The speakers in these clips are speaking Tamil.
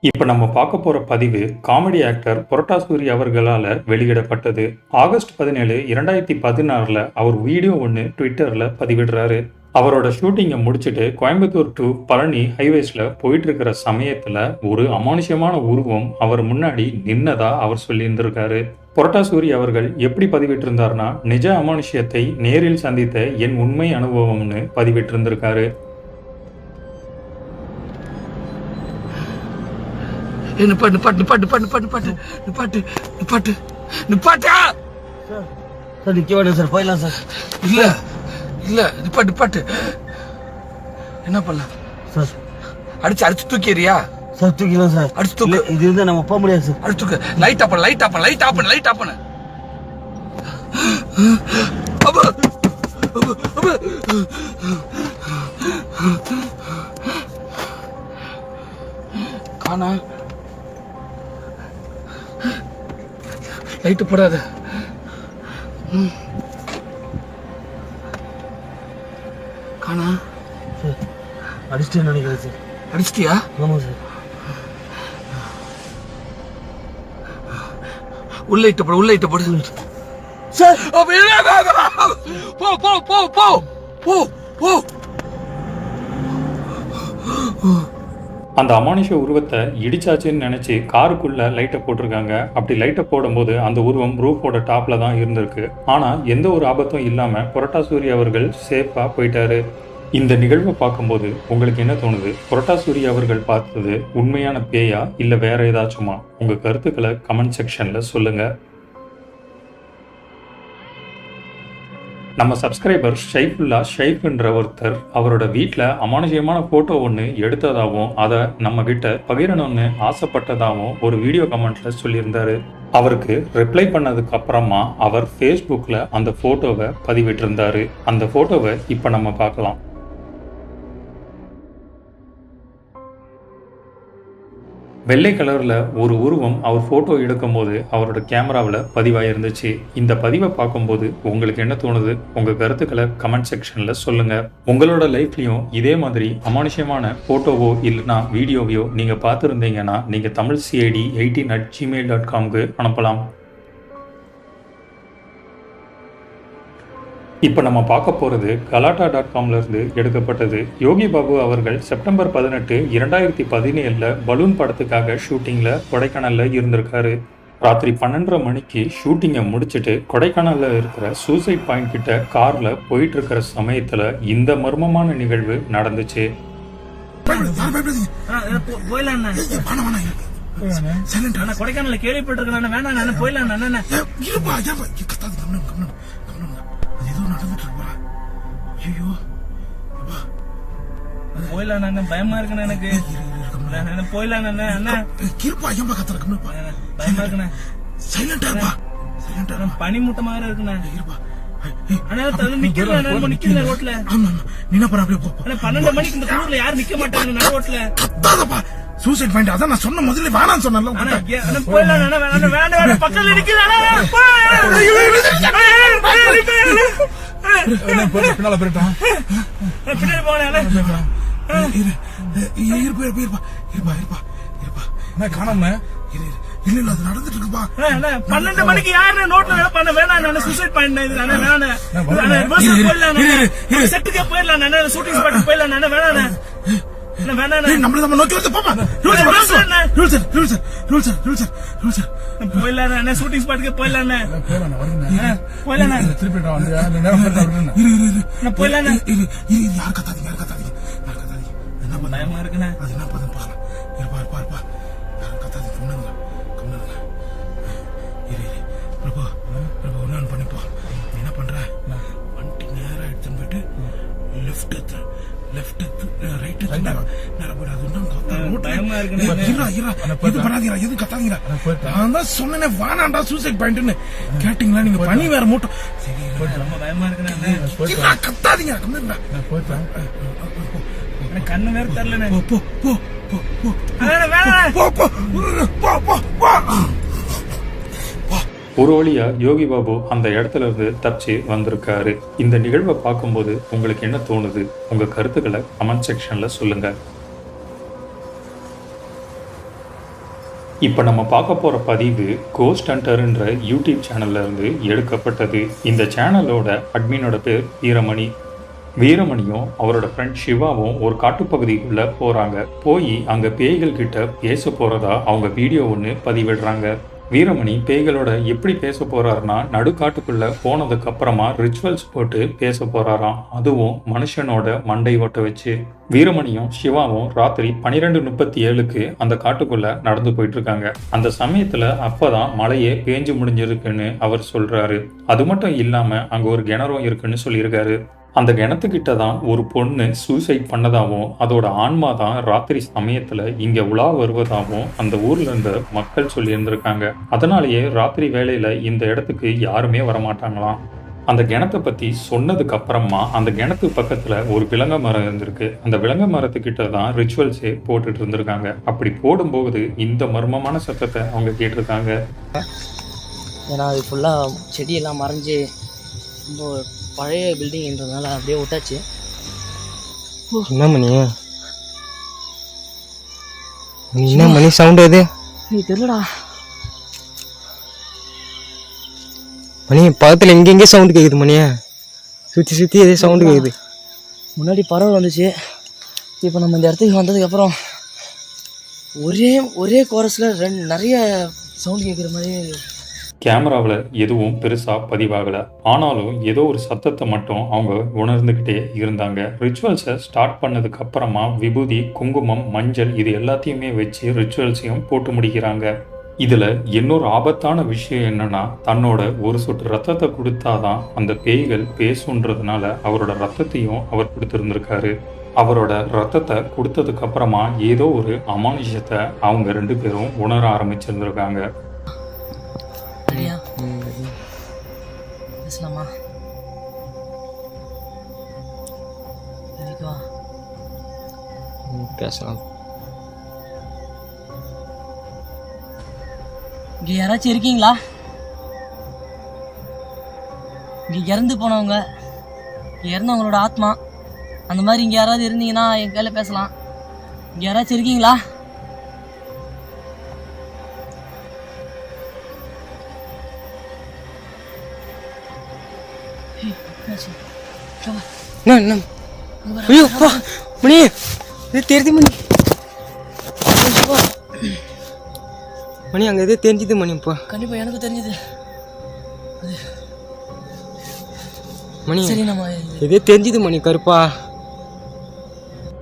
இப்ப நம்ம பார்க்க போற பதிவு காமெடி ஆக்டர் புரட்டா சூரி அவர்களால வெளியிடப்பட்டது. ஆகஸ்ட் 17, 2016 அவர் வீடியோ ஒன்னு ட்விட்டர்ல பதிவிடுறாரு. அவரோட ஷூட்டிங்கை முடிச்சுட்டு கோயம்புத்தூர் டு பழனி ஹைவேஸ்ல போயிட்டு இருக்கிற சமயத்துல ஒரு அமானுஷ்யமான உருவம் அவர் முன்னாடி நின்னதா அவர் சொல்லியிருந்திருக்காரு. புரட்டா சூரி அவர்கள் எப்படி பதிவிட்டிருந்தார்னா, நிஜ அமானுஷ்யத்தை நேரில் சந்தித்த என் உண்மை அனுபவம்னு பதிவிட்டிருந்திருக்காரு. போயிடலாம் சார். இல்ல இல்ல நிப்பாட்டு என்ன பண்ணலாம் சார்? அடிச்சு தூக்கிறியா சார்? தூக்கிடலாம் சார். அடிச்சு தூக்கு. இது இருந்தா நம்ம போக முடியாது சார். அடிச்சு தூக்கு. லைட் ஆஃப் பண்ணு. அப்பா காணா. லைட்டு போடாத. காணா. சார் அடிச்சிட்டேன்னு நினைக்கிறேன் சார். அடிச்சிட்டியா? ஆமா சார். உள்ள இட்டு போடு சார். போ. அந்த அமானுஷ உருவத்தை இடிச்சாச்சுன்னு நினைச்சு காருக்குள்ள லைட்டை போட்டிருக்காங்க. அப்படி லைட்டை போடும்போது அந்த உருவம் ரூஃபோட டாப்ல தான் இருந்திருக்கு. ஆனா எந்த ஒரு ஆபத்தும் இல்லாம புரட்டா சூரி அவர்கள் சேஃபா போயிட்டாரு. இந்த நிகழ்வை பார்க்கும்போது உங்களுக்கு என்ன தோணுது? புரட்டா சூரி அவர்கள் பார்த்தது உண்மையான பேயா இல்ல வேற ஏதாச்சுமா? உங்க கருத்துக்களை கமெண்ட் செக்ஷன்ல சொல்லுங்க. நம்ம சப்ஸ்கிரைபர் ஷைஃப்ன்ற ஒருத்தர் அவரோட வீட்டில் அமானுஷ்யமான ஃபோட்டோ ஒன்று எடுத்ததாகவும் அதை நம்ம கிட்ட பகிரணும்னு ஆசைப்பட்டதாகவும் ஒரு வீடியோ கமெண்ட்ல சொல்லியிருந்தாரு. அவருக்கு ரிப்ளை பண்ணதுக்கு அப்புறமா அவர் ஃபேஸ்புக்கில் அந்த ஃபோட்டோவை பதிவிட்டிருந்தாரு. அந்த ஃபோட்டோவை இப்போ நம்ம பார்க்கலாம். வெள்ளை கலர்ல ஒரு உருவம் அவர் போட்டோ எடுக்கும் போது அவரோட கேமராவில் பதிவாயிருந்துச்சு. இந்த பதிவை பார்க்கும்போது உங்களுக்கு என்ன தோணுது? உங்க கருத்துக்களை கமெண்ட் செக்ஷன்ல சொல்லுங்க. உங்களோட லைஃப்லயும் இதே மாதிரி அமானுஷ்யமான போட்டோவோ இல்லைன்னா வீடியோவையோ நீங்க பார்த்துருந்தீங்கன்னா நீங்க tamilcid18@gmail.com அனுப்பலாம். இப்போ நம்ம பார்க்க போகிறது கலாட்டா.comல இருந்து எடுக்கப்பட்டது. யோகி பாபு அவர்கள் செப்டம்பர் 18, 2017 பலூன் படத்துக்காக ஷூட்டிங்கில் கொடைக்கானலில் இருந்திருக்காரு. ராத்திரி 12:30 மணிக்கு ஷூட்டிங்கை முடிச்சுட்டு கொடைக்கானலில் இருக்கிற சூசைட் பாயிண்ட் கிட்ட காரில் போயிட்டு இருக்கிற சமயத்தில் இந்த மர்மமான நிகழ்வு நடந்துச்சு. கொடைக்கானல கேள்விப்பட்டிருக்கேன். வேணாம் போயிடலாம். போயிடலாம். பயமா இருக்கு எனக்கு. போயிடலாம். பயமா இருக்குண்ணே. பனி மூட்டை மாதிரி இருக்குண்ணே. 12 மணிக்கு இந்த ஊர்ல யாரும் நிக்க மாட்டாங்க ரோட்ல. சூசைட் பாயிண்ட் அதான் நான் சொன்ன முதல்ல வேணான்னு சொன்னேன். போயிடலாம். பக்கத்துல நிக்கிறானே. பின்னால போயிட்டான். பின்னாடி போனேன். காணாம இல்ல அது நடந்துட்டு இருக்குப்பா. 12 மணிக்கு யாரு நோட்ல பண்ண வேணாம். சூசைட் பாயிண்ட் செட்டுக்கே போயிடலாம். ஷூட்டிங் ஸ்பாட் போயிடலாம். வேணாம். நம்மள நோக்கி வந்து போமா. போயிடலாம். ஷூட்டிங் ஸ்பாட்டுக்கு போயிடலாம். யார் கத்தாதீங்க. பயமா இருக்குண்ணே. அது என்ன பதம் பாக்கலாம். இருப்பா யாரும் கத்தாதீங்க. கம்முனுங்க. பிரபு ஒன்னு பண்ணிப்போ. என்ன பண்ற? வண்டி நேரா எடுத்துன்னு போயிட்டு லெஃப்ட் ரைட் எதுவும் கத்தாதீங்க. நான் தான் சொன்னேன் வானாண்டா சூசைட் பாயிண்ட்னு. கேட்டீங்களா நீங்க? பனி வேற மூட்டம். பயமா இருக்கு. கத்தாதீங்க. கண்ணு வேற தெரியல. ஒரு வழியா யோகி பாபு அந்த இடத்துல இருந்து தப்பிச்சு வந்திருக்காரு. இந்த நிகழ்வை பார்க்கும்போது உங்களுக்கு என்ன தோணுது? உங்க கருத்துக்களை கமெண்ட் செக்ஷன்ல சொல்லுங்க. இப்போ நம்ம பார்க்க போகிற பதிவு கோஸ்ட் ஹண்டர்ன்ற யூடியூப் சேனல்ல இருந்து எடுக்கப்பட்டது. இந்த சேனலோட அட்மினோட பேர் வீரமணி. வீரமணியும் அவரோட ஃப்ரெண்ட் சிவாவும் ஒரு காட்டுப்பகுதிக்குள்ளே போகிறாங்க. போய் அங்கே பேய்கள் கிட்ட பேச போகிறதா அவங்க வீடியோ ஒன்று பதிவிடுறாங்க. வீரமணி பேய்களோட எப்படி பேச போறாருன்னா, நடுக்காட்டுக்குள்ள போனதுக்கு அப்புறமா ரிச்சுவல்ஸ் போட்டு பேச போறாராம். அதுவும் மனுஷனோட மண்டை ஓட்ட வச்சு. வீரமணியும் சிவாவும் ராத்திரி 12:37க்கு அந்த காட்டுக்குள்ள நடந்து போயிட்டு இருக்காங்க. அந்த சமயத்துல அப்பதான் மழையே பேஞ்சு முடிஞ்சிருக்குன்னு அவர் சொல்றாரு. அது மட்டும் இல்லாம அங்க ஒரு கிணறும் இருக்குன்னு சொல்லியிருக்காரு. அந்த கிணத்துக்கிட்ட தான் ஒரு பொண்ணு சூசைட் பண்ணதாகவும் அதோட ஆன்மா தான் ராத்திரி சமயத்துல இங்க உலா வருவதாகவும் அந்த ஊர்ல இருந்த மக்கள் சொல்லி இருந்திருக்காங்க. அதனாலேயே ராத்திரி வேளையில இந்த இடத்துக்கு யாருமே வரமாட்டாங்களாம். அந்த கிணத்தை பத்தி சொன்னதுக்கு அப்புறமா அந்த கிணத்து பக்கத்துல ஒரு விலங்க மரம் இருந்திருக்கு. அந்த விலங்க மரத்துக்கிட்ட தான் ரிச்சுவல்ஸே போட்டுட்டு இருந்திருக்காங்க. அப்படி போடும்போது இந்த மர்மமான சத்தத்தை அவங்க கேட்டிருக்காங்க. ஏன்னா அது ஃபுல்லாக செடியெல்லாம் மறைஞ்சு ரொம்ப பழைய பில்டிங்ன்றதுனால அப்படியே விட்டாச்சு. என்ன மணி என்ன மணி சவுண்ட் அது? நீ தெரியலடா மணி பக்கத்தில் எங்கெங்கே சவுண்டு கேட்குது மணியா, சுற்றி சுற்றி அதே சவுண்டு கேட்குது. முன்னாடி பறவை வந்துச்சு. இப்போ நம்ம இந்த இடத்துக்கு வந்ததுக்கப்புறம் ஒரே கோரஸில் நிறைய சவுண்ட் கேட்குற மாதிரி. கேமராவில் எதுவும் பெருசாக பதிவாகலை. ஆனாலும் ஏதோ ஒரு சத்தத்தை மட்டும் அவங்க உணர்ந்துக்கிட்டே இருந்தாங்க. ரிச்சுவல்ஸை ஸ்டார்ட் பண்ணதுக்கு அப்புறமா விபூதி, குங்குமம், மஞ்சள் இது எல்லாத்தையுமே வச்சு ரிச்சுவல்ஸையும் போட்டு முடிக்கிறாங்க. இதில் இன்னொரு ஆபத்தான விஷயம் என்னன்னா, தன்னோட ஒரு சொட்டு ரத்தத்தை கொடுத்தாதான் அந்த பேய்கள் பேசுன்றதுனால அவரோட ரத்தத்தையும் அவர் கொடுத்துருந்துருக்காரு. அவரோட ரத்தத்தை கொடுத்ததுக்கு அப்புறமா ஏதோ ஒரு அமானுஷத்தை அவங்க 2 பேரும் உணர ஆரம்பிச்சிருந்திருக்காங்க. சரியா பேசலாமா? பேசலாம். இங்கே யாராச்சும் இருக்கீங்களா? இங்கே இறந்து போனவங்க, இறந்தவங்களோட ஆத்மா அந்த மாதிரி இங்கே யாராவது இருந்தீங்கன்னா என் கையில் பேசலாம். இங்கே யாராச்சும் இருக்கீங்களா? என்ன ஐயோ அப்பா மணி, இது தெரியுது மணி. மணி அங்கே எதோ தெரிஞ்சுது மணி. இப்போ கண்டிப்பா எனக்கு தெரிஞ்சது மணி. சரி நம்ம எதோ தெரிஞ்சுது மணி. கருப்பா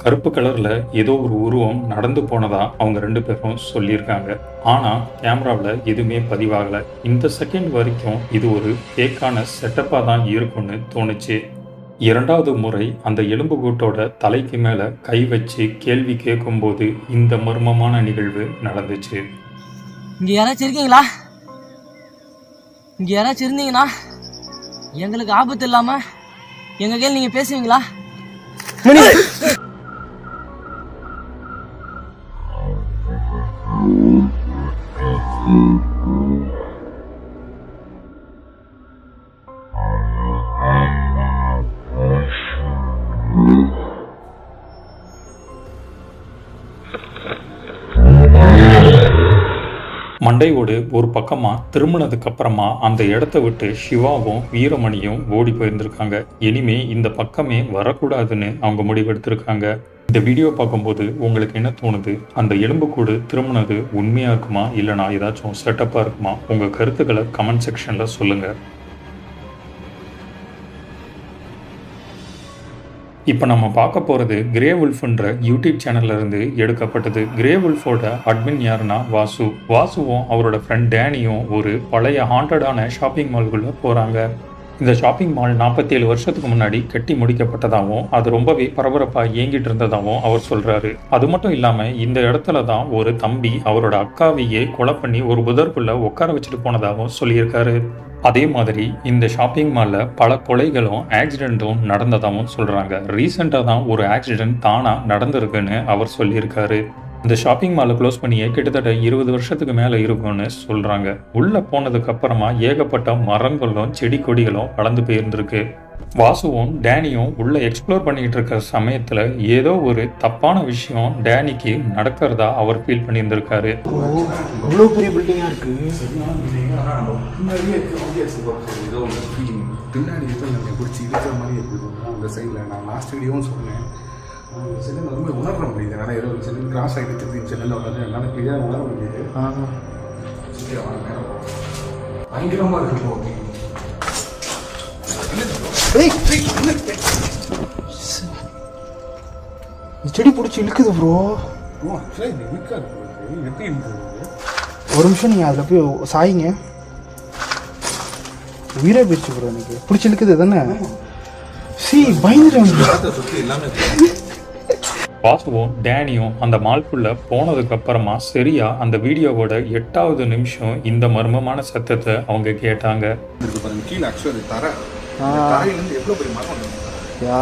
கருப்பு கலர்ல ஏதோ ஒரு உருவம் நடந்து போனதா அவங்க 2 பேரும் சொல்லியிருக்காங்க. ஆனா கேமராவில் எதுவுமே பதிவாகல. இந்த செகண்ட் வரைக்கும் இது ஒரு ஃபேக்கான செட்டப்பாக தான் இருக்கும்னு தோணுச்சு. 2வது முறை அந்த எலும்புக்கூட்டோட தலைக்கு மேல கை வச்சு கேள்வி கேட்கும்போது இந்த மர்மமான நிகழ்வு நடந்துச்சு. இங்க யாராச்சும் இருக்கீங்களா? இங்க யாராச்சும் இருந்தீங்கன்னா எங்களுக்கு ஆபத்து இல்லாம எங்க கையில் நீங்க பேசுவீங்களா? மணி மண்டையோடு ஒரு பக்கமா திரும்பினதுக்கு அப்புறமா அந்த இடத்த விட்டு சிவாவும் வீரமணியும் ஓடி போயிருந்திருக்காங்க. இனிமே இந்த பக்கமே வரக்கூடாதுன்னு அவங்க முடிவெடுத்திருக்காங்க. இந்த வீடியோ பார்க்கும்போது உங்களுக்கு என்ன தோணுது? அந்த எலும்புக்கூடு திரும்பினது உண்மையா இருக்குமா, இல்லைனா ஏதாச்சும் செட்டப்பா இருக்குமா? உங்க கருத்துக்களை கமெண்ட் செக்ஷன்ல சொல்லுங்க. இப்போ நம்ம பார்க்க போகிறது கிரே வுல்ஃப்ன்ற யூடியூப் சேனல்ல இருந்து எடுக்கப்பட்டது. கிரே வுல்ஃபோட அட்மின் யாருன்னா வாசு. வாசுவும் அவரோட ஃப்ரெண்ட் டேனியும் ஒரு பழைய ஹாண்டடான ஷாப்பிங் மால்குள்ளே போகிறாங்க. இந்த ஷாப்பிங் மால் 47 வருஷத்துக்கு முன்னாடி கட்டி முடிக்கப்பட்டதாகவும் அது ரொம்பவே பரபரப்பாக இயங்கிட்டு இருந்ததாகவும் அவர் சொல்கிறாரு. அது மட்டும் இல்லாமல் இந்த இடத்துல தான் ஒரு தம்பி அவரோட அக்காவையே கொலை பண்ணி ஒரு புதருக்குள்ளே உட்கார வச்சுட்டு போனதாகவும் சொல்லியிருக்காரு. அதே மாதிரி இந்த ஷாப்பிங் மாலில் பல கொலைகளும் ஆக்சிடென்ட்டும் நடந்ததாகவும் சொல்கிறாங்க. ரீசெண்டாக தான் ஒரு ஆக்சிடென்ட் தானாக நடந்திருக்குன்னு அவர் சொல்லியிருக்காரு. இந்த ஷாப்பிங் மாலை க்ளோஸ் பண்ணியே கிட்டத்தட்ட 20 வருஷத்துக்கு மேலே இருக்கும்னு சொல்கிறாங்க. உள்ளே போனதுக்கு அப்புறமா ஏகப்பட்ட மரங்களும் செடி கொடிகளும் வளர்ந்து போயிருந்திருக்கு. வாசுவும் டேனியும் உள்ளே எக்ஸ்ப்ளோர் பண்ணிக்கிட்டு இருக்கிற சமயத்தில் ஏதோ ஒரு தப்பான விஷயம் டேனிக்கு நடக்கிறதா அவர் ஃபீல் பண்ணியிருந்திருக்காரு. இவ்வளோ பெரிய பில்டிங்காக இருக்கு. பின்னாடி நம்ம பிடிச்சி இருக்கிற மாதிரி இருக்குது அந்த சைடில். நான் லாஸ்ட் வீடியோவும் சொன்னேன், செல்லில் ரொம்ப உணர முடியுது. வேறு ஏதோ ஒரு செல்லு கிராஸ் ஆகிட்டு திருப்பி செல்லில் உட்காந்து என்னால் கிளியராக உணர முடியுது. பயங்கரமாக இருக்கு. ஓகே செடி பிடிச்சி இழுக்குது ப்ரோ. ஆக்சுவலாக இது இருக்காது. எப்படி இருக்குது? ஒரு நிமிஷம் நீங்கள் அதில் போய் சாயிங்க. உயிரே போயிடுச்சு ப்ரோ. எனக்கு பிடிச்சி இழுக்குது தானே. பயந்துட்டு சுற்றி எல்லாமே வாசுவும் டேனியும் அந்த மால்குள்ள போனதுக்கு அப்புறமா சரியா அந்த வீடியோவோட 8வது நிமிஷம் இந்த மர்மமான சத்தத்தை அவங்க கேட்டாங்க. பாருங்க கீழே ஆக்சுவலி தரையிலேருந்து எவ்வளோ பெரிய மரம் யா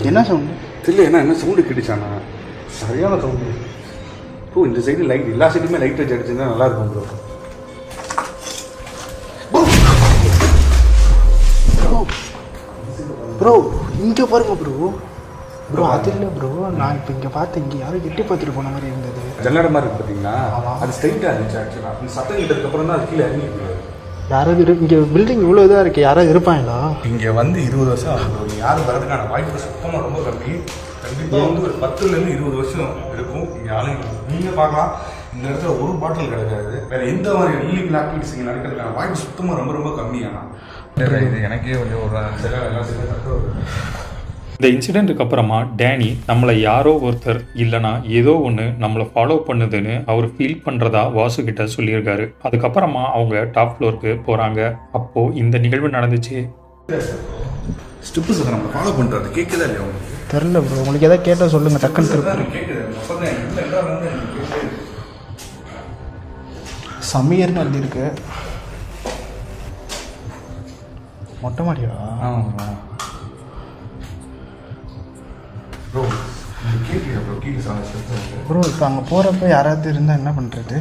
என்ன சவுண்டு தெரியல. என்ன சவுண்டு கேட்டுச்சானா? சரியான சவுண்டு. இந்த சைடு லைட், எல்லா சைடுமே லைட் வச்சு அடிச்சுருந்தா நல்லா இருக்கும் ப்ரோ. ப்ரோ இங்கே பாருங்க ப்ரோ அது இல்லை ப்ரோ. நான் இப்போ இங்கே பார்த்தேன், இங்கே யாரும் எட்டி பார்த்துட்டு போன மாதிரி இருந்தது. ஜல்லடை மாதிரி இருக்கு பார்த்தீங்களா? அது ஸ்ட்ரைட்டாக இருந்துச்சு ஆக்சுவலாக. அந்த சத்தம் கிட்டதுக்கப்புறம் தான் அது கீழே இறங்கிட்டு. யாராவது இங்கே பில்டிங் இவ்வளோ இதாக இருக்குது, யாராவது இருப்பாங்களா? இங்கே வந்து 20 வருஷம் ஆகும். யாரும் வரதுக்கான வாய்ப்பு சுத்தமாக ரொம்ப கம்மி. கண்டிப்பாக வந்து ஒரு 10லேருந்து 20 வருஷம் இருக்கும். இங்கே ஆளுங்க நீங்கள் பார்க்கலாம், இந்த இடத்துல ஒரு பாட்டில் கிடைக்காது. வேறு எந்த மாதிரி இல்லீகல் ஆக்டிவிட்டிஸ் இங்கே நடக்கிறதுக்கான வாய்ப்பு சுத்தமாக ரொம்ப ரொம்ப கம்மியானா. இது எனக்கே கொஞ்சம் ஒரு எல்லாம் சேர்த்து. இந்த இன்சிடெண்ட்டுக்கு அப்புறமா டேனி நம்மளை யாரோ ஒருத்தர் இல்லைனா ஏதோ ஒன்று நம்மளை ஃபாலோ பண்ணுதுன்னு அவர் ஃபீல் பண்ணுறதா வாசுகிட்ட சொல்லியிருக்காரு. அதுக்கப்புறமா அவங்க டாப் ஃப்ளோருக்கு போகிறாங்க. அப்போது இந்த நிகழ்வு நடந்துச்சு. ஸ்டெப்பு சார் நம்ம ஃபாலோ பண்ணுறது கேட்குதா இல்லையா உங்களுக்கு? தெரில ப்ரோ. உங்களுக்கு எதாவது கேட்டால் சொல்லுங்கள், டக்குன்னு திருப்பி. கேட்குது. சமையர்னு எழுதியிருக்கு. மொட்டை மாடியா? ப்ரோ கேட்குதா ப்ரோ? கீழே சார் ப்ரோ இப்போ அங்கே போகிறப்ப யாராவது இருந்தால் என்ன பண்ணுறது?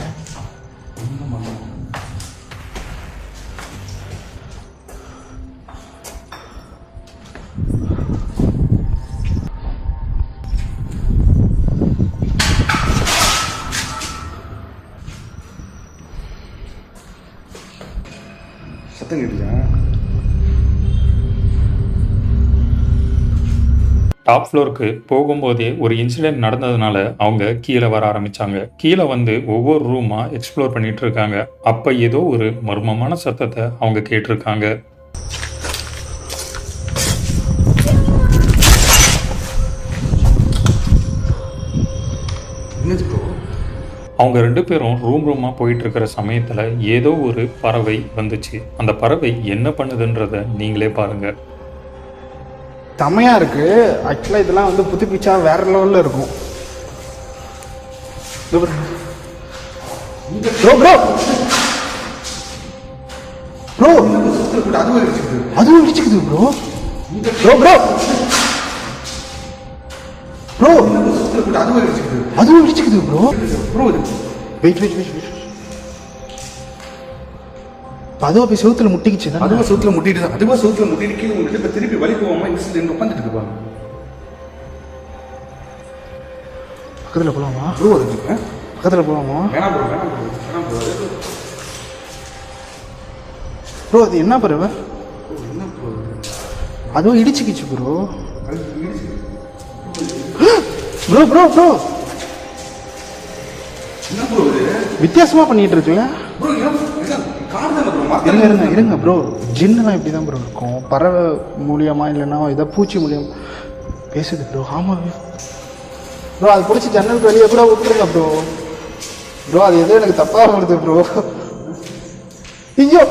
சத்தம் கேட்டுச்சா? டாப் ஃப்ளோருக்கு போகும்போதே ஒரு இன்சிடென்ட் நடந்ததுனால அவங்க கீழே வர ஆரம்பித்தாங்க. கீழே வந்து ஒவ்வொரு ரூமாக எக்ஸ்ப்ளோர் பண்ணிட்டு இருக்காங்க. அப்போ ஏதோ ஒரு மர்மமான சத்தத்தை அவங்க கேட்டிருக்காங்க. அவங்க 2 பேரும் ரூமாக போயிட்டு இருக்கிற சமயத்தில் ஏதோ ஒரு பறவை வந்துச்சு. அந்த பறவை என்ன பண்ணுதுன்றதை நீங்களே பாருங்கள். செம்மையாக இருக்குது. ஆக்சுவலாக இதெல்லாம் வந்து புதுப்பிச்சா வேறு லெவலில் இருக்கும். ப்ரோ ப்ரோ ப்ரோ அதுவும் இடிச்சுக்குது ப்ரோ. ப்ரோ ப்ரோ ப்ரோ அதுவும் இடிச்சுக்குது ப்ரோ. ப்ரோ வெயிட் அதுவா போய் செவுத்துல முட்டிக்கிச்சு. அதுவா செவுத்துல முட்டிட்டு அதுவா செவுத்துல முட்டிட்டு கீழே முட்டிட்டு இப்போ திருப்பி வலி போகாமல் இன்சிடென்ட் உட்காந்துட்டு இருப்பாங்க. பக்கத்தில் போகலாமா ப்ரோ? அதுக்கு பக்கத்தில் போகலாமா? வேணாம் ப்ரோ, வேணாம் ப்ரோ, வேணாம் ப்ரோ. ப்ரோ அது என்ன பறவை? என்ன ப்ரோ? அதுவும் இடிச்சுக்கிச்சு ப்ரோ. ப்ரோ ப்ரோ ப்ரோ என்ன ப்ரோ இது? வித்தியாசமாக பண்ணிட்டு இருக்கீங்க ப்ரோ. கார் தானே ப்ரோ? இருங்க ப்ரோ. ஜின்னுலாம் இப்படி தான் ப்ரோ இருக்கும். பறவை மூலியமாக இல்லைன்னா இதை பூச்சி மூலியமாக பேசுது ப்ரோ. ஆமாம் ப்ரோ. அது பிடிச்சி ஜன்னலுக்கு வெளியே கூட விட்டுருங்க ப்ரோ. ப்ரோ அது எதோ எனக்கு தப்பாக வருது ப்ரோ. ஐயோ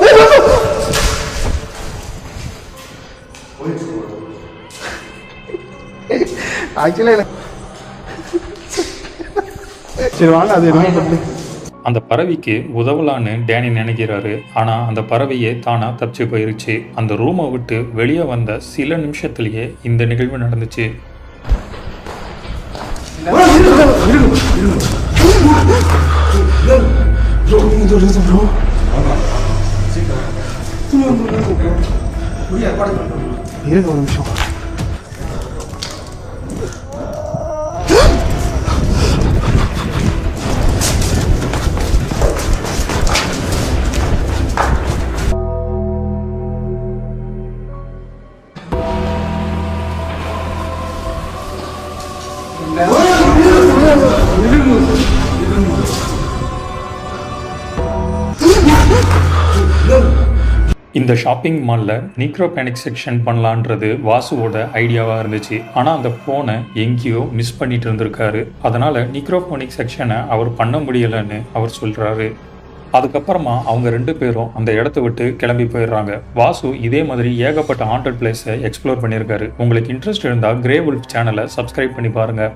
ஆக்சுவலாக எனக்கு சரி வாங்க அது என்ன பண்ணுது. அந்த பறவைக்கு உதவலான்னு டேனி நினைக்கிறாரு. ஆனால் அந்த பறவையே தானா தப்பிச்சு போயிருச்சு. அந்த ரூமை விட்டு வெளியே வந்த சில நிமிஷத்துலேயே இந்த நிகழ்வு நடந்துச்சு. இருங்க ஒரு நிமிஷம். இந்த ஷாப்பிங் மாலில் நீக்ரோபேனிக் செக்ஷன் பண்ணலான்றது வாசுவோட ஐடியாவாக இருந்துச்சு. ஆனால் அந்த ஃபோனை எங்கேயோ மிஸ் பண்ணிட்டு இருந்திருக்காரு. அதனால் நீக்ரோபோனிக் செக்ஷனை அவர் பண்ண முடியலைன்னு அவர் சொல்கிறாரு. அதுக்கப்புறமா அவங்க 2 பேரும் அந்த இடத்த விட்டு கிளம்பி போயிடுறாங்க. வாசு இதே மாதிரி ஏகப்பட்ட ஹாண்டட் பிளேஸை எக்ஸ்ப்ளோர் பண்ணியிருக்காரு. உங்களுக்கு இன்ட்ரெஸ்ட் இருந்தால் கிரே வுல்ஃப் சேனலை சப்ஸ்கிரைப் பண்ணி பாருங்கள்.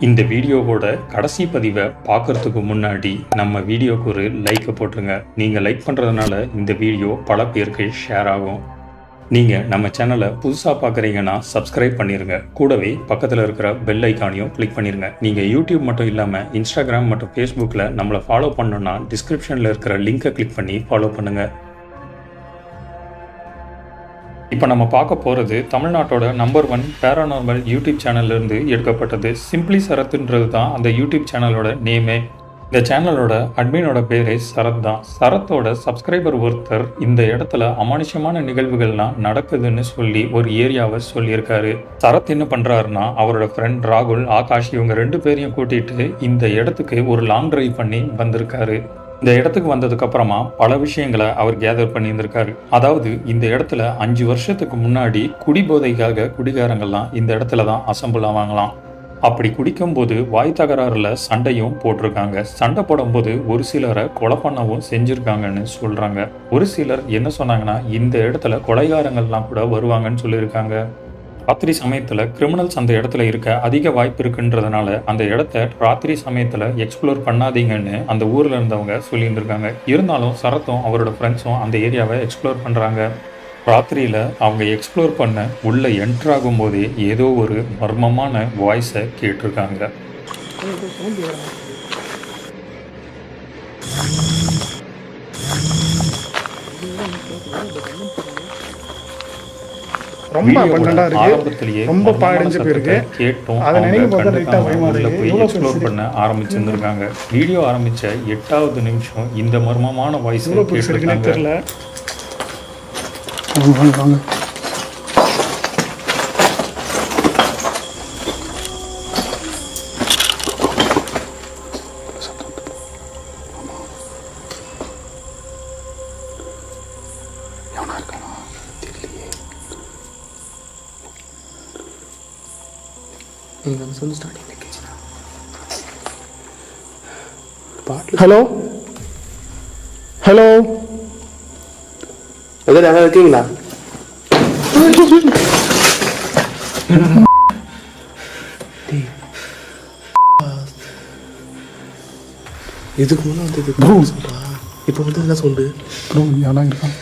இந்த வீடியோவோட கடைசி பதிவை பார்க்குறதுக்கு முன்னாடி நம்ம வீடியோக்கு ஒரு லைக்கை போட்டுருங்க. நீங்கள் லைக் பண்ணுறதுனால இந்த வீடியோ பல பேருக்கு ஷேர் ஆகும். நீங்கள் நம்ம சேனலை புதுசாக பார்க்குறீங்கன்னா சப்ஸ்கிரைப் பண்ணிடுங்க. கூடவே பக்கத்தில் இருக்கிற பெல் ஐக்கானையும் கிளிக் பண்ணிடுங்க. நீங்கள் யூடியூப் மட்டும் இல்லாமல் இன்ஸ்டாகிராம் மற்றும் ஃபேஸ்புக்கில் நம்மளை ஃபாலோ பண்ணணுன்னா டிஸ்கிரிப்ஷனில் இருக்கிற லிங்கை கிளிக் பண்ணி ஃபாலோ பண்ணுங்கள். இப்போ நம்ம பார்க்க போகிறது தமிழ்நாட்டோட நம்பர் 1 பேரானார்மல் யூடியூப் சேனல்லேருந்து எடுக்கப்பட்டது. சிம்பிளி சரத்ன்றது தான் அந்த யூடியூப் சேனலோட நேமே. இந்த சேனலோட அட்மினோட பேரே சரத் தான். சரத்தோட சப்ஸ்கிரைபர் ஒருத்தர் இந்த இடத்துல அமானுஷ்யமான நிகழ்வுகள்லாம் நடக்குதுன்னு சொல்லி ஒரு ஏரியாவை சொல்லியிருக்காரு. சரத் என்ன பண்ணுறாருன்னா அவரோட ஃப்ரெண்ட் ராகுல், ஆகாஷ் இவங்க 2 பேரையும் கூட்டிகிட்டு இந்த இடத்துக்கு ஒரு லாங் டிரைவ் பண்ணி வந்திருக்காரு. இந்த இடத்துக்கு வந்ததுக்கு அப்புறமா பல விஷயங்களை அவர் கேதர் பண்ணியிருந்திருக்காரு. அதாவது இந்த இடத்துல 5 வருஷத்துக்கு முன்னாடி குடிபோதைக்காக குடிகாரங்கள்லாம் இந்த இடத்துல தான் அசம்பிள் ஆவாங்களாம். அப்படி குடிக்கும்போது வாய் தகராறுல சண்டையும் போட்டிருக்காங்க. சண்டை போடும்போது ஒரு சிலரை கொலை பண்ணவும் செஞ்சுருக்காங்கன்னு சொல்கிறாங்க. ஒரு சிலர் என்ன சொன்னாங்கன்னா இந்த இடத்துல கொலைகாரங்கள்லாம் கூட வருவாங்கன்னு சொல்லியிருக்காங்க. ராத்திரி சமயத்தில் கிரிமினல்ஸ் அந்த இடத்துல இருக்க அதிக வாய்ப்பு இருக்குன்றதுனால அந்த இடத்த ராத்திரி சமயத்தில் எக்ஸ்ப்ளோர் பண்ணாதீங்கன்னு அந்த ஊரில் இருந்தவங்க சொல்லியிருந்திருக்காங்க. இருந்தாலும் சரத்தும் அவரோட ஃப்ரெண்ட்ஸும் அந்த ஏரியாவை எக்ஸ்ப்ளோர் பண்ணுறாங்க. ராத்திரியில் அவங்க எக்ஸ்ப்ளோர் பண்ண உள்ளே என்ட்ராகும் போதே ஏதோ ஒரு மர்மமான வாய்ஸை கேட்டிருக்காங்க. ரொம்ப பண்டா இருக்கு, ரொம்ப பாடஞ்சு போயிருக்கு. கேட்டோம் அதை நினைக்கும் போது லைட்டா பயமா இருக்கு. போய் இவ்வளவு எக்ஸ்ப்ளோர் பண்ண ஆரம்பிச்சிருந்திருக்காங்க. வீடியோ ஆரம்பிச்ச 8வது நிமிஷம் இந்த மர்மமான வாய்ஸ் கேட்டிருக்காங்க. தெரியல. வாங்க வாங்க. ஹலோ ஹலோ, எதாவது இருக்கீங்களா? இதுக்கு முன்னே வந்து இப்போ வந்து என்ன சொல்லுது ப்ரோ? யாரா இருக்கான்?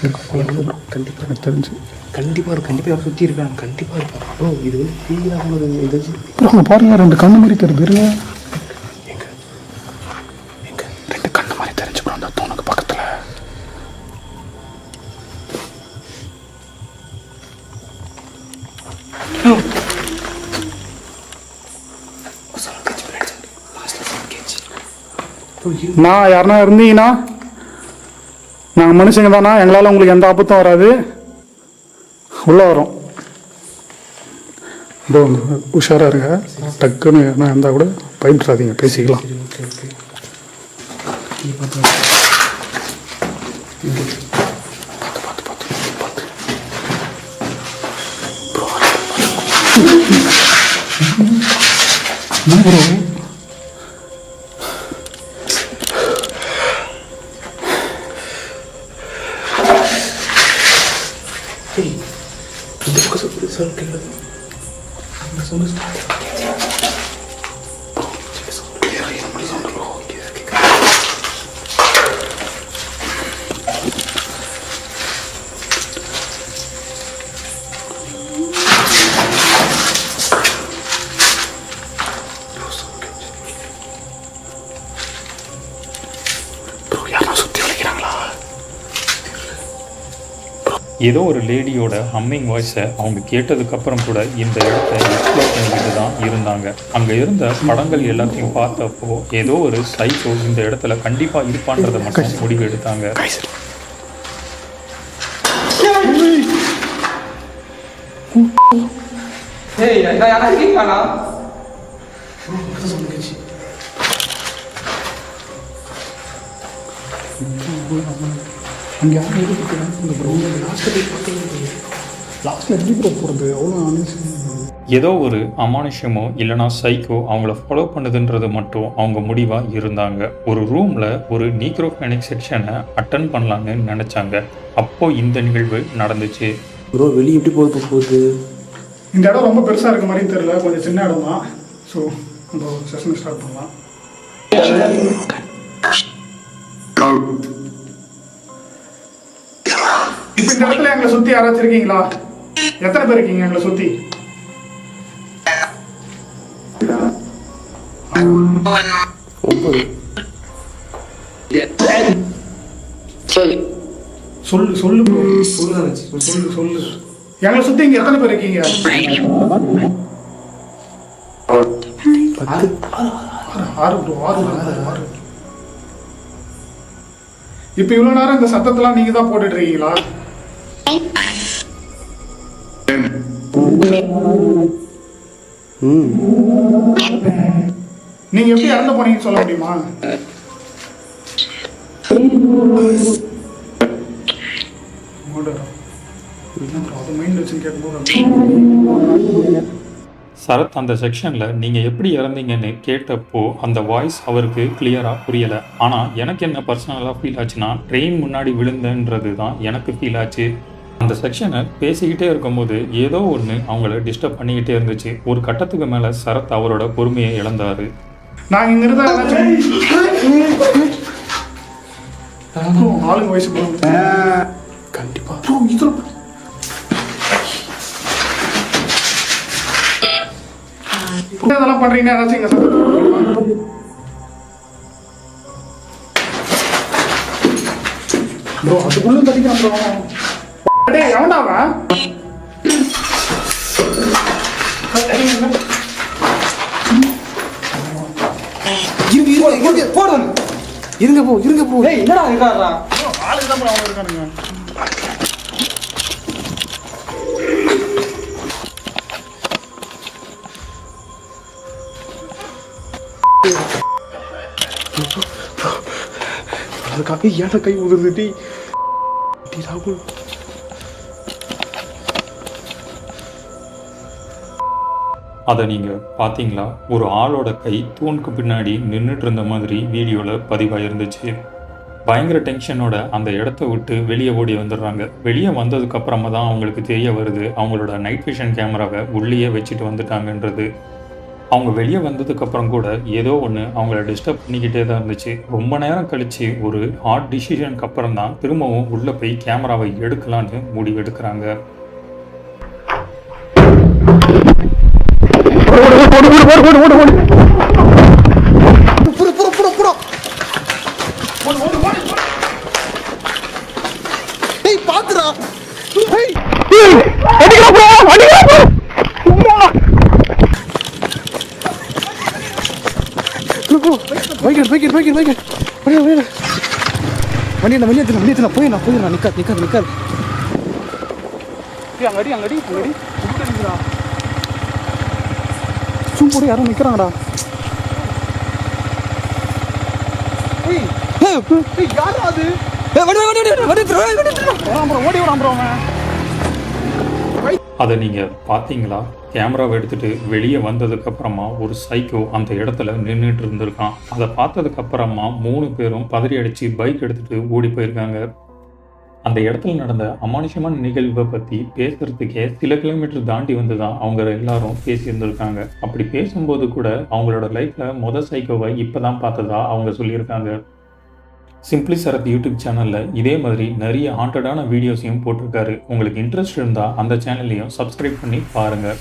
கண்டிப்பாக எனக்கு தெரிஞ்சு கண்டிப்பாக இருக்கும். கண்டிப்பாக சுற்றி இருக்காங்க. கண்டிப்பாக இருக்கும் ப்ரோ. இது வந்து தீவிரமானது. இது ப்ரோ அங்கே பாருங்க, 2 கண்ணு மாதிரி இருக்கிறது இருங்க. எங்க எங்க 2 கண்ணு மாதிரி தெரிஞ்சு ப்ரோ அந்த தூணுக்கு பக்கத்தில். நான் யாருன்னா இருந்தீங்கன்னா நாங்கள் மனுஷங்க தானா, எங்களால் உங்களுக்கு எந்த ஆபத்தும் வராது. உள்ளே வரோம். இதோ உஷாராக இருங்க. டக்குன்னு என்ன இருந்தால் கூட பயப்படாதீங்க, பேசிக்கலாம். இந்த பக்கம் சொல்லு கேட்குறது. அந்த சொல்லு ஏதோ ஒரு லேடியோட ஹம்மிங் வாய்ஸை அவங்க கேட்டதுக்கப்புறம் கூட இந்த இடத்த எக்ஸ்ப்ளோர் பண்ணிக்கிட்டு தான் இருந்தாங்க. அங்கே இருந்த படங்கள் எல்லாத்தையும் பார்த்தப்போ ஏதோ ஒரு சைக்கோ இந்த இடத்துல கண்டிப்பாக இருப்பான்றதை மட்டும் முடிவு எடுத்தாங்க. அங்கே யாரும் இருக்கிறாங்க இந்த ப்ரோ லாஸ்ட்டில் பார்த்தீங்க லாஸ்ட்டில் எப்படி ப்ரோ போகிறது அவ்வளோ ஏதோ ஒரு அமானுஷ்யமோ இல்லைனா சைக்கோ அவங்கள ஃபாலோ பண்ணுதுன்றது மட்டும் அவங்க முடிவாக இருந்தாங்க. ஒரு ரூமில் ஒரு நீக்ரோஃபெனிக் செக்ஷனை அட்டன் பண்ணலான்னு நினச்சாங்க. அப்போது இந்த நிகழ்வு நடந்துச்சு. ப்ரோ வெளியே எப்படி போகுது? இந்த இடம் ரொம்ப பெருசாக இருக்க மாதிரி தெரியல, கொஞ்சம் சின்ன இடம் தான். ஸோ நம்ம செஷனை ஸ்டார்ட் பண்ணலாம். இப்போ இந்த இடத்துல எங்களை சுற்றி யாராச்சும் இருக்கீங்களா? எத்தனை பேர் இருக்கீங்க எங்களை சுற்றி? சொல்லு சொல்லு சொல்லு சொல்லு எங்களை சுற்றி இங்கே எத்தனை பேர் இருக்கீங்க? ஆறு ப்ரோ, ஆறு. இப்போ இவ்வளோ நேரம் இந்த சத்தத்தெல்லாம் நீங்கள் தான் போட்டுட்டு இருக்கீங்களா? நீங்க எப்படி இறந்து போனீங்கன்னு சொல்ல முடியுமா? சரத் அந்த செக்ஷனில் நீங்கள் எப்படி இறந்தீங்கன்னு கேட்டப்போ அந்த வாய்ஸ் அவருக்கு கிளியராக புரியலை. ஆனால் எனக்கு என்ன பர்சனலாக ஃபீல் ஆச்சுன்னா, ட்ரெயின் முன்னாடி விழுந்தன்றது தான் எனக்கு ஃபீல் ஆச்சு. அந்த செக்ஷனை பேசிக்கிட்டே இருக்கும்போது ஏதோ ஒன்று அவங்கள டிஸ்டர்ப் பண்ணிக்கிட்டே இருந்துச்சு. ஒரு கட்டத்துக்கு மேலே சரத் அவரோட பொறுமையை இழந்தார். நான் இங்கே இருந்தா ஆளுங்க வயசு கண்டிப்பாக இதெல்லாம் பண்றீங்கன்னா ஏதாச்சும் இங்க ப்ரோ அதுக்குள்ள தடிக்கிறான் ப்ரோ. டேய் எவன்டா அவன்? இருங்க போ. டேய் என்னடா இருக்காரா? ஆளுங்க தான் ப்ரோ அவங்க இருக்கானுங்க. அதுக்காக ஏன் கை உதறது? ராகுல் அதை நீங்கள் பார்த்தீங்களா? ஒரு ஆளோட கை தூணுக்கு பின்னாடி நின்றுட்டு இருந்த மாதிரி வீடியோவில் பதிவாயிருந்துச்சு. பயங்கர டென்ஷனோட அந்த இடத்த விட்டு வெளியே ஓடி வந்துடுறாங்க. வெளியே வந்ததுக்கப்புறமா தான் அவங்களுக்கு தெரிய வருது அவங்களோட நைட் விஷன் கேமராவை உள்ளேயே வச்சுட்டு வந்துட்டாங்கன்றது. அவங்க வெளியே வந்ததுக்கப்புறம் கூட ஏதோ ஒன்று அவங்கள டிஸ்டர்ப் பண்ணிக்கிட்டே தான் இருந்துச்சு. ரொம்ப நேரம் கழித்து ஒரு ஹார்ட் டிசிஷனுக்கு அப்புறம் தான் திரும்பவும் உள்ளே போய் கேமராவை எடுக்கலான்னு முடிவு எடுக்கிறாங்க. சூப்பர் யாரும் நிக்கிறாங்கடா. அதை நீங்கள் பார்த்தீங்களா? கேமராவை எடுத்துகிட்டு வெளியே வந்ததுக்கப்புறமா ஒரு சைக்கோ அந்த இடத்துல நின்றுட்டு இருந்திருக்கான். அதை பார்த்ததுக்கப்புறமா 3 பேரும் பதறி அடித்து பைக் எடுத்துகிட்டு ஓடி போயிருக்காங்க. அந்த இடத்துல நடந்த அமானுஷமான நிகழ்வை பற்றி பேசுகிறதுக்கே சில கிலோமீட்டர் தாண்டி வந்து தான் அவங்க எல்லாரும் பேசியிருந்திருக்காங்க. அப்படி பேசும்போது கூட அவங்களோட லைஃப்பில் மொதல் சைக்கோவை இப்போ தான் பார்த்ததா அவங்க சொல்லியிருக்காங்க. சிம்பிளி சரத் யூடியூப் சேனலில் இதே மாதிரி நிறைய ஹாண்டடான வீடியோஸையும் போட்டிருக்காரு. உங்களுக்கு இன்ட்ரெஸ்ட் இருந்தால் அந்த சேனல்லையும் சப்ஸ்கிரைப் பண்ணி பாருங்கள்.